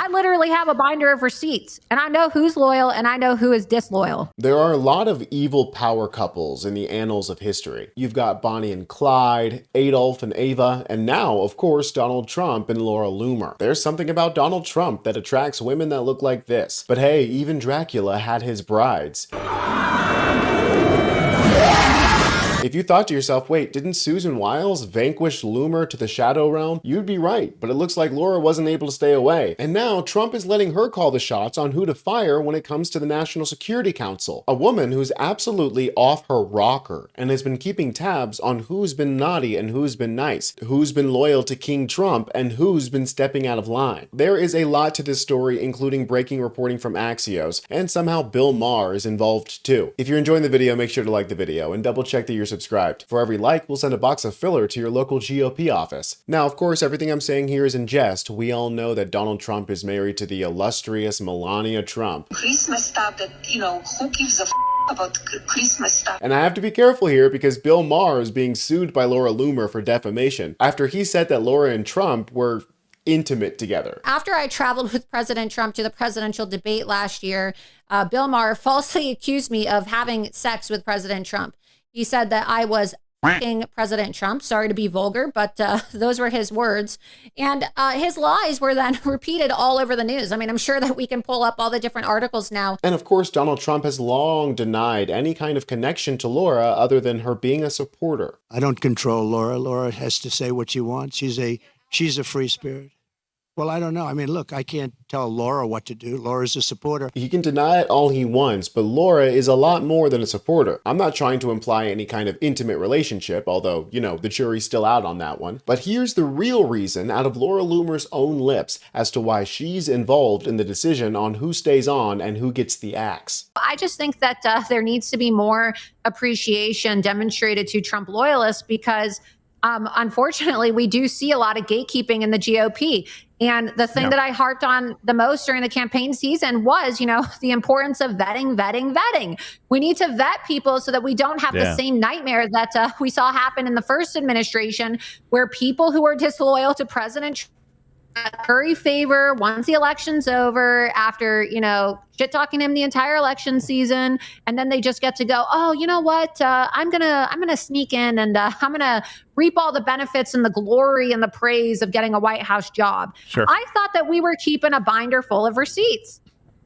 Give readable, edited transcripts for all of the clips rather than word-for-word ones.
I literally have a binder of receipts, and I know who's loyal and I know who is disloyal. There are a lot of evil power couples in the annals of history. You've got Bonnie and Clyde, Adolf and Ava, and now, of course, Donald Trump and Laura Loomer. There's something about Donald Trump that attracts women that look like this. But hey, even Dracula had his brides. If you thought to yourself, wait, didn't Susan Wiles vanquish Loomer to the Shadow Realm? You'd be right, but it looks like Laura wasn't able to stay away. And now Trump is letting her call the shots on who to fire when it comes to the National Security Council. A woman who's absolutely off her rocker and has been keeping tabs on who's been naughty and who's been nice, who's been loyal to King Trump and who's been stepping out of line. There is a lot to this story, including breaking reporting from Axios, and somehow Bill Maher is involved too. If you're enjoying the video, make sure to like the video and double check that you're subscribed. For every like, we'll send a box of filler to your local GOP office. Now, of course, everything I'm saying here is in jest. We all know that Donald Trump is married to the illustrious Melania Trump. Christmas stuff that, who gives a about Christmas stuff? And I have to be careful here because Bill Maher is being sued by Laura Loomer for defamation after he said that Laura and Trump were intimate together. After I traveled with President Trump to the presidential debate last year, Bill Maher falsely accused me of having sex with President Trump. He said that I was f***ing President Trump. Sorry to be vulgar, but those were his words. And his lies were then repeated all over the news. I mean, I'm sure that we can pull up all the different articles now. And of course, Donald Trump has long denied any kind of connection to Laura other than her being a supporter. I don't control Laura. Laura has to say what she wants. She's a free spirit. Well, I don't know. I mean, look, I can't tell Laura what to do. Laura's a supporter. He can deny it all he wants, but Laura is a lot more than a supporter. I'm not trying to imply any kind of intimate relationship, although, the jury's still out on that one. But here's the real reason out of Laura Loomer's own lips as to why she's involved in the decision on who stays on and who gets the axe. I just think that there needs to be more appreciation demonstrated to Trump loyalists because unfortunately, we do see a lot of gatekeeping in the GOP. And the thing that I harped on the most during the campaign season was, the importance of vetting. We need to vet people so that we don't have the same nightmare that we saw happen in the first administration, where people who are disloyal to President Trump curry favor once the election's over after, shit talking him the entire election season. And then they just get to go, oh, you know what? I'm going to sneak in and I'm going to reap all the benefits and the glory and the praise of getting a White House job. Sure. I thought that we were keeping a binder full of receipts.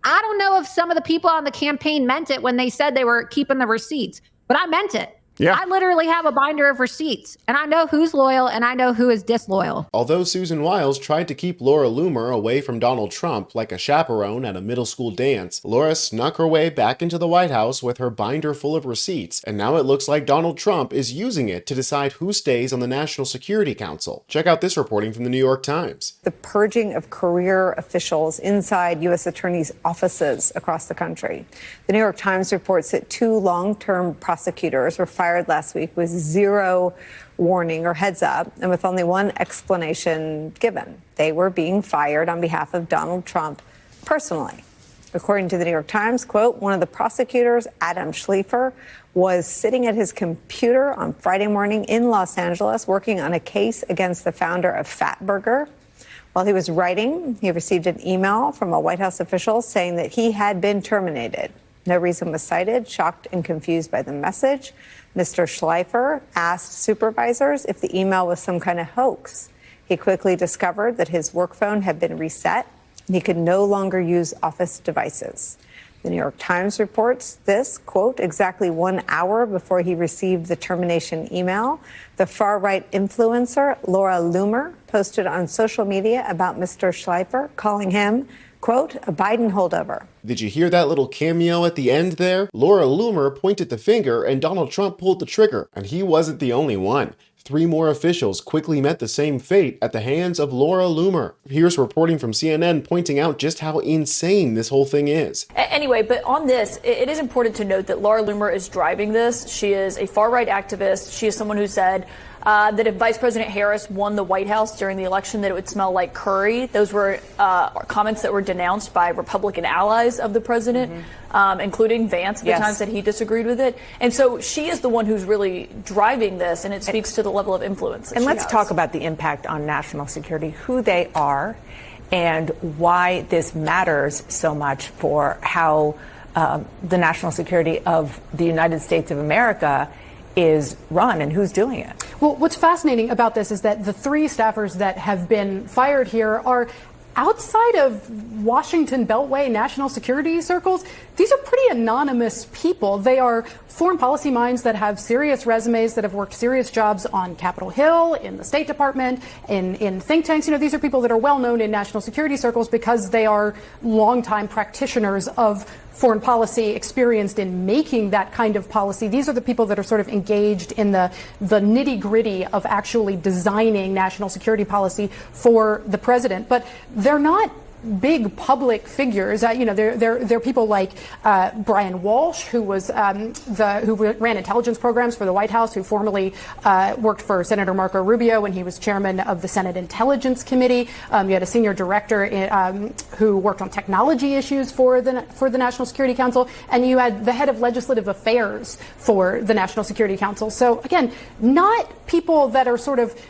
I don't know if some of the people on the campaign meant it when they said they were keeping the receipts, but I meant it. Yeah. I literally have a binder of receipts, and I know who's loyal and I know who is disloyal. Although Susan Wiles tried to keep Laura Loomer away from Donald Trump like a chaperone at a middle school dance, Laura snuck her way back into the White House with her binder full of receipts, and now it looks like Donald Trump is using it to decide who stays on the National Security Council. Check out this reporting from the New York Times. The purging of career officials inside U.S. attorneys' offices across the country. The New York Times reports that 2 long-term prosecutors were fired last week with 0 warning or heads up and with only one explanation given. They were being fired on behalf of Donald Trump personally. According to the New York Times, quote, one of the prosecutors, Adam Schleifer, was sitting at his computer on Friday morning in Los Angeles working on a case against the founder of Fatburger. While he was writing, he received an email from a White House official saying that he had been terminated. No reason was cited. Shocked and confused by the message, Mr. Schleifer asked supervisors if the email was some kind of hoax. He quickly discovered that his work phone had been reset and he could no longer use office devices. The New York Times reports this, quote, exactly 1 hour before he received the termination email, the far-right influencer Laura Loomer posted on social media about Mr. Schleifer, calling him, quote, a Biden holdover. Did you hear that little cameo at the end there? Laura Loomer pointed the finger and Donald Trump pulled the trigger. And he wasn't the only one. 3 more officials quickly met the same fate at the hands of Laura Loomer. Here's reporting from CNN pointing out just how insane this whole thing is. Anyway, but on this, it is important to note that Laura Loomer is driving this. She is a far-right activist. She is someone who said that if Vice President Harris won the White House during the election, that it would smell like curry. Those were comments that were denounced by Republican allies of the president, including Vance at the times that he disagreed with it. And so she is the one who's really driving this, and it speaks to the level of influence that and she let's has. talk about the impact on national security, who they are, and why this matters so much for how the national security of the United States of America is run and who's doing it. Well, what's fascinating about this is that the 3 staffers that have been fired here are outside of Washington Beltway national security circles. These are pretty anonymous people. They are foreign policy minds that have serious resumes, that have worked serious jobs on Capitol Hill, in the State Department, in think tanks. You know, these are people that are well known in national security circles because they are longtime practitioners of foreign policy, experienced in making that kind of policy. These are the people that are sort of engaged in the nitty-gritty of actually designing national security policy for the president. But they're not big public figures. You know, they're people like Brian Walsh, who was who ran intelligence programs for the White House, who formerly worked for Senator Marco Rubio when he was chairman of the Senate Intelligence Committee. You had a senior director who worked on technology issues for the National Security Council, and you had the head of legislative affairs for the National Security Council. So again, not people that are sort of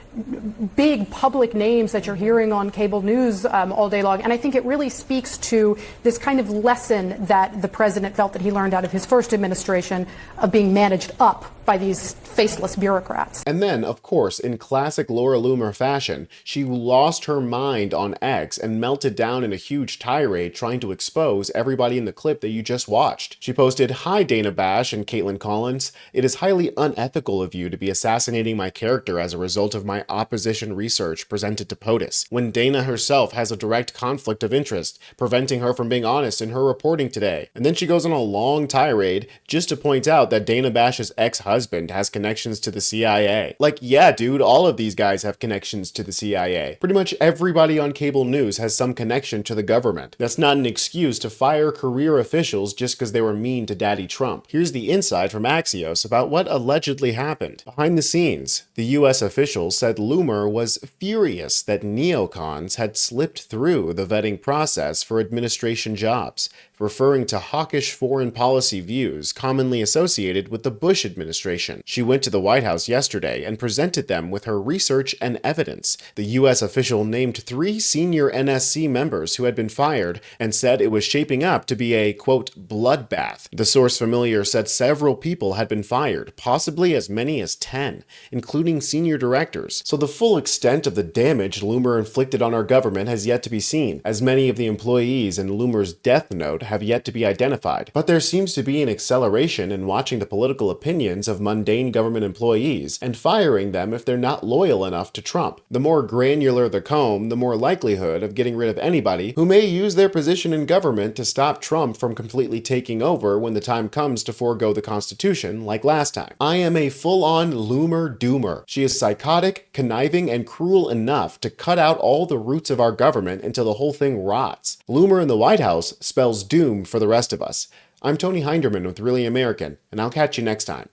big public names that you're hearing on cable news all day long. And I think it really speaks to this kind of lesson that the president felt that he learned out of his first administration of being managed up by these faceless bureaucrats. And then, of course, in classic Laura Loomer fashion, she lost her mind on X and melted down in a huge tirade trying to expose everybody in the clip that you just watched. She posted, "Hi Dana Bash and Caitlin Collins. It is highly unethical of you to be assassinating my character as a result of my opposition research presented to POTUS, when Dana herself has a direct conflict of interest, preventing her from being honest in her reporting today." And then she goes on a long tirade just to point out that Dana Bash's ex-husband has connections to the CIA. Like, yeah, dude, all of these guys have connections to the CIA. Pretty much everybody on cable news has some connection to the government. That's not an excuse to fire career officials just because they were mean to Daddy Trump. Here's the inside from Axios about what allegedly happened. Behind the scenes, the US officials said Loomer was furious that neocons had slipped through the vetting process for administration jobs, referring to hawkish foreign policy views commonly associated with the Bush administration. She went to the White House yesterday and presented them with her research and evidence. The US official named 3 senior NSC members who had been fired and said it was shaping up to be a, quote, bloodbath. The source familiar said several people had been fired, possibly as many as 10, including senior directors. So the full extent of the damage Loomer inflicted on our government has yet to be seen, as many of the employees in Loomer's death note have yet to be identified. But there seems to be an acceleration in watching the political opinions of mundane government employees and firing them if they're not loyal enough to Trump. The more granular the comb, the more likelihood of getting rid of anybody who may use their position in government to stop Trump from completely taking over when the time comes to forego the Constitution, like last time. I am a full-on Loomer doomer. She is psychotic, conniving, and cruel enough to cut out all the roots of our government until the whole thing rots. Loomer in the White House spells doom for the rest of us. I'm Tony Hinderman with Really American, and I'll catch you next time.